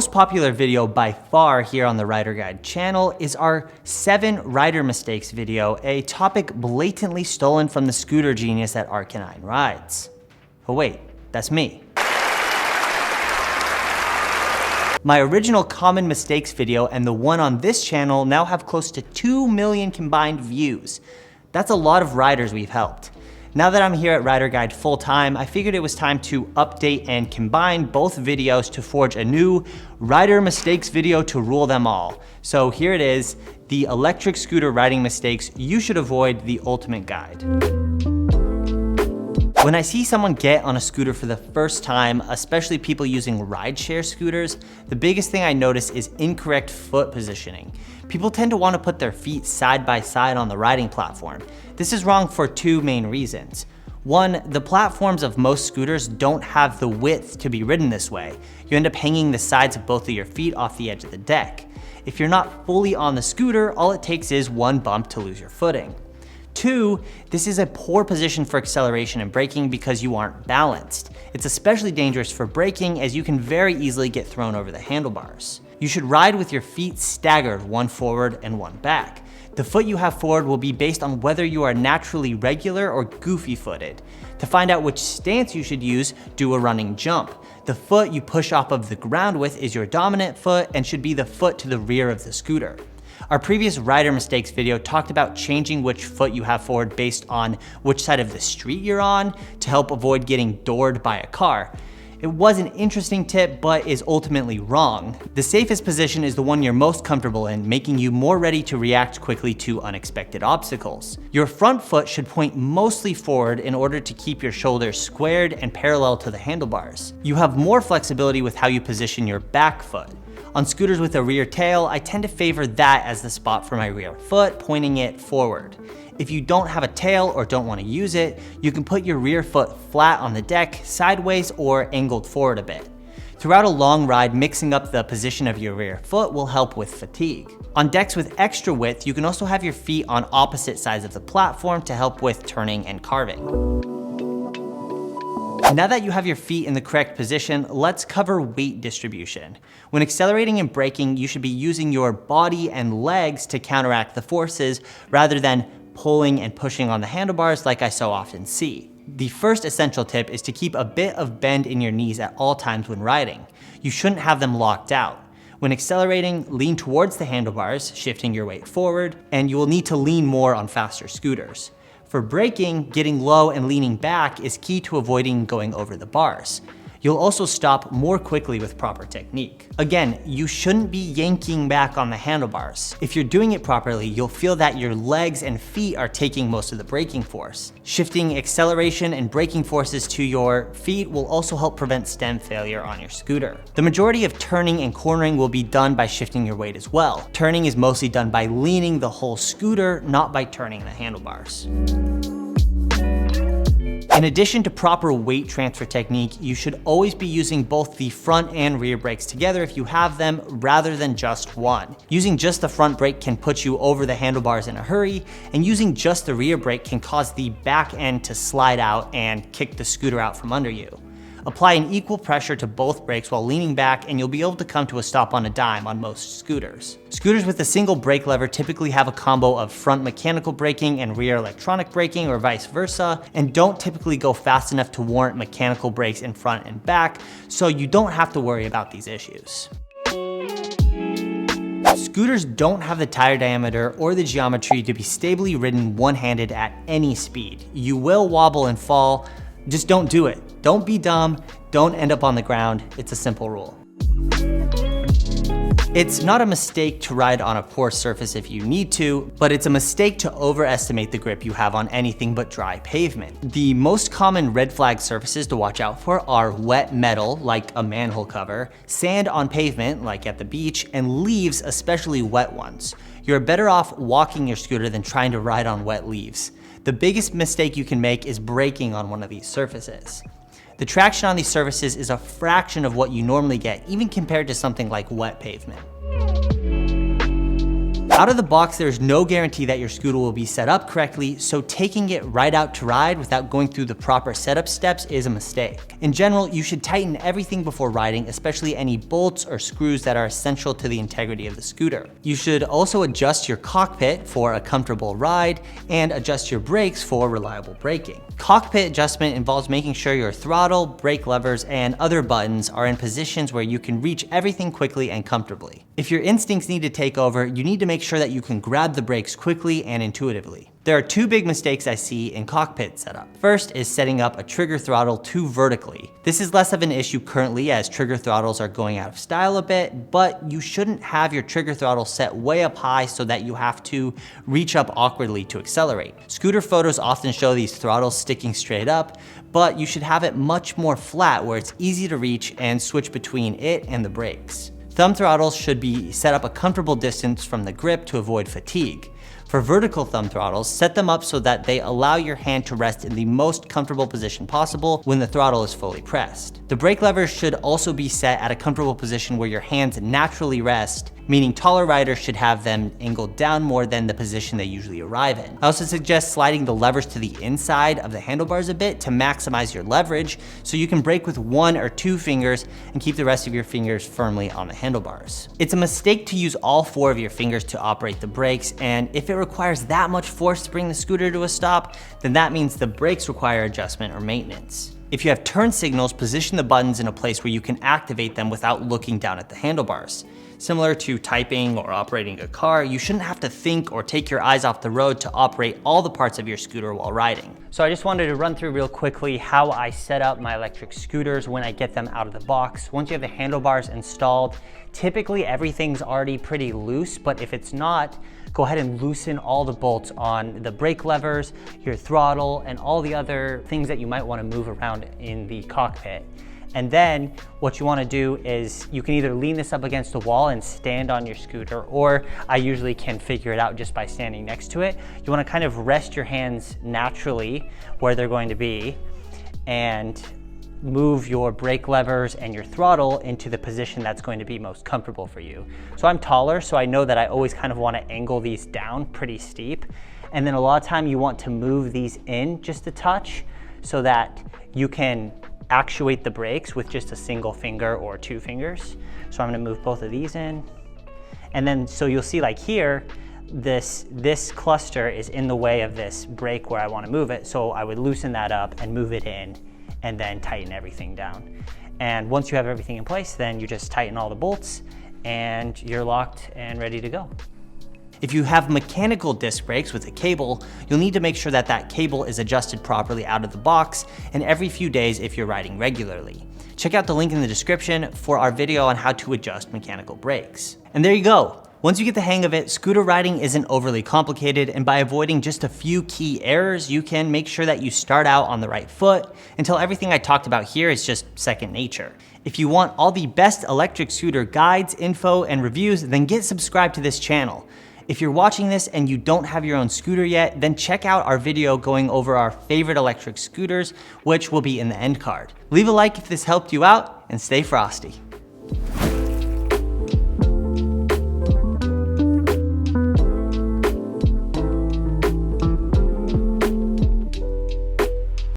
most popular video by far here on the Rider Guide channel is our 7 rider mistakes video, a topic blatantly stolen from the scooter genius at Arcanine Rides. Oh wait, that's me. My original common mistakes video and the one on this channel now have close to 2 million combined views. That's a lot of riders we've helped. Now that I'm here at Rider Guide full time, I figured it was time to update and combine both videos to forge a new rider mistakes video to rule them all. So here it is, the electric scooter riding mistakes you should avoid, the ultimate guide. When I see someone get on a scooter for the first time, especially people using rideshare scooters, the biggest thing I notice is incorrect foot positioning. People tend to want to put their feet side by side on the riding platform. This is wrong for 2 main reasons. One, the platforms of most scooters don't have the width to be ridden this way. You end up hanging the sides of both of your feet off the edge of the deck. If you're not fully on the scooter, all it takes is one bump to lose your footing. 2, this is a poor position for acceleration and braking because you aren't balanced. It's especially dangerous for braking as you can very easily get thrown over the handlebars. You should ride with your feet staggered, one forward and one back. The foot you have forward will be based on whether you are naturally regular or goofy footed. To find out which stance you should use, do a running jump. The foot you push off of the ground with is your dominant foot and should be the foot to the rear of the scooter. Our previous rider mistakes video talked about changing which foot you have forward based on which side of the street you're on to help avoid getting doored by a car. It was an interesting tip, but is ultimately wrong. The safest position is the one you're most comfortable in, making you more ready to react quickly to unexpected obstacles. Your front foot should point mostly forward in order to keep your shoulders squared and parallel to the handlebars. You have more flexibility with how you position your back foot. On scooters with a rear tail, I tend to favor that as the spot for my rear foot, pointing it forward. If you don't have a tail or don't want to use it, you can put your rear foot flat on the deck, sideways or angled forward a bit. Throughout a long ride, mixing up the position of your rear foot will help with fatigue. On decks with extra width, you can also have your feet on opposite sides of the platform to help with turning and carving. Now that you have your feet in the correct position, let's cover weight distribution. When accelerating and braking, you should be using your body and legs to counteract the forces rather than pulling and pushing on the handlebars like I so often see. The first essential tip is to keep a bit of bend in your knees at all times when riding. You shouldn't have them locked out. When accelerating, lean towards the handlebars, shifting your weight forward, and you will need to lean more on faster scooters. For braking, getting low and leaning back is key to avoiding going over the bars. You'll also stop more quickly with proper technique. Again, you shouldn't be yanking back on the handlebars. If you're doing it properly, you'll feel that your legs and feet are taking most of the braking force. Shifting acceleration and braking forces to your feet will also help prevent stem failure on your scooter. The majority of turning and cornering will be done by shifting your weight as well. Turning is mostly done by leaning the whole scooter, not by turning the handlebars. In addition to proper weight transfer technique, you should always be using both the front and rear brakes together if you have them, rather than just one. Using just the front brake can put you over the handlebars in a hurry, and using just the rear brake can cause the back end to slide out and kick the scooter out from under you. Apply an equal pressure to both brakes while leaning back and you'll be able to come to a stop on a dime on most scooters. Scooters with a single brake lever typically have a combo of front mechanical braking and rear electronic braking or vice versa, and don't typically go fast enough to warrant mechanical brakes in front and back, so you don't have to worry about these issues. Scooters don't have the tire diameter or the geometry to be stably ridden one-handed at any speed. You will wobble and fall, just don't do it. Don't be dumb, don't end up on the ground. It's a simple rule. It's not a mistake to ride on a poor surface if you need to, but it's a mistake to overestimate the grip you have on anything but dry pavement. The most common red flag surfaces to watch out for are wet metal, like a manhole cover, sand on pavement, like at the beach, and leaves, especially wet ones. You're better off walking your scooter than trying to ride on wet leaves. The biggest mistake you can make is braking on one of these surfaces. The traction on these surfaces is a fraction of what you normally get, even compared to something like wet pavement. Out of the box, there's no guarantee that your scooter will be set up correctly, so taking it right out to ride without going through the proper setup steps is a mistake. In general, you should tighten everything before riding, especially any bolts or screws that are essential to the integrity of the scooter. You should also adjust your cockpit for a comfortable ride and adjust your brakes for reliable braking. Cockpit adjustment involves making sure your throttle, brake levers, and other buttons are in positions where you can reach everything quickly and comfortably. If your instincts need to take over, you need to make sure that you can grab the brakes quickly and intuitively. There are two big mistakes I see in cockpit setup. First is setting up a trigger throttle too vertically. This is less of an issue currently as trigger throttles are going out of style a bit, but you shouldn't have your trigger throttle set way up high so that you have to reach up awkwardly to accelerate. Scooter photos often show these throttles sticking straight up, but you should have it much more flat where it's easy to reach and switch between it and the brakes. Thumb throttles should be set up a comfortable distance from the grip to avoid fatigue. For vertical thumb throttles, set them up so that they allow your hand to rest in the most comfortable position possible when the throttle is fully pressed. The brake levers should also be set at a comfortable position where your hands naturally rest, meaning taller riders should have them angled down more than the position they usually arrive in. I also suggest sliding the levers to the inside of the handlebars a bit to maximize your leverage so you can brake with 1 or 2 fingers and keep the rest of your fingers firmly on the handlebars. It's a mistake to use all 4 of your fingers to operate the brakes, and if it requires that much force to bring the scooter to a stop, then that means the brakes require adjustment or maintenance. If you have turn signals, position the buttons in a place where you can activate them without looking down at the handlebars. Similar to typing or operating a car, you shouldn't have to think or take your eyes off the road to operate all the parts of your scooter while riding. So I just wanted to run through real quickly how I set up my electric scooters when I get them out of the box. Once you have the handlebars installed, typically everything's already pretty loose, but if it's not, go ahead and loosen all the bolts on the brake levers, your throttle, and all the other things that you might want to move around in the cockpit. And then what you want to do is you can either lean this up against the wall and stand on your scooter, or I usually can figure it out just by standing next to it. You want to kind of rest your hands naturally where they're going to be and move your brake levers and your throttle into the position that's going to be most comfortable for you. So I'm taller, so I know that I always kind of want to angle these down pretty steep. And then a lot of time you want to move these in just a touch so that you can actuate the brakes with just a single finger or 2 fingers. So I'm gonna move both of these in. And then, so you'll see like here, this cluster is in the way of this brake where I wanna move it. So I would loosen that up and move it in and then tighten everything down. And once you have everything in place, then you just tighten all the bolts and you're locked and ready to go. If you have mechanical disc brakes with a cable, you'll need to make sure that that cable is adjusted properly out of the box and every few days if you're riding regularly. Check out the link in the description for our video on how to adjust mechanical brakes. And there you go. Once you get the hang of it, scooter riding isn't overly complicated, and by avoiding just a few key errors, you can make sure that you start out on the right foot until everything I talked about here is just second nature. If you want all the best electric scooter guides, info, and reviews, then get subscribed to this channel. If you're watching this and you don't have your own scooter yet, then check out our video going over our favorite electric scooters, which will be in the end card. Leave a like if this helped you out, and stay frosty.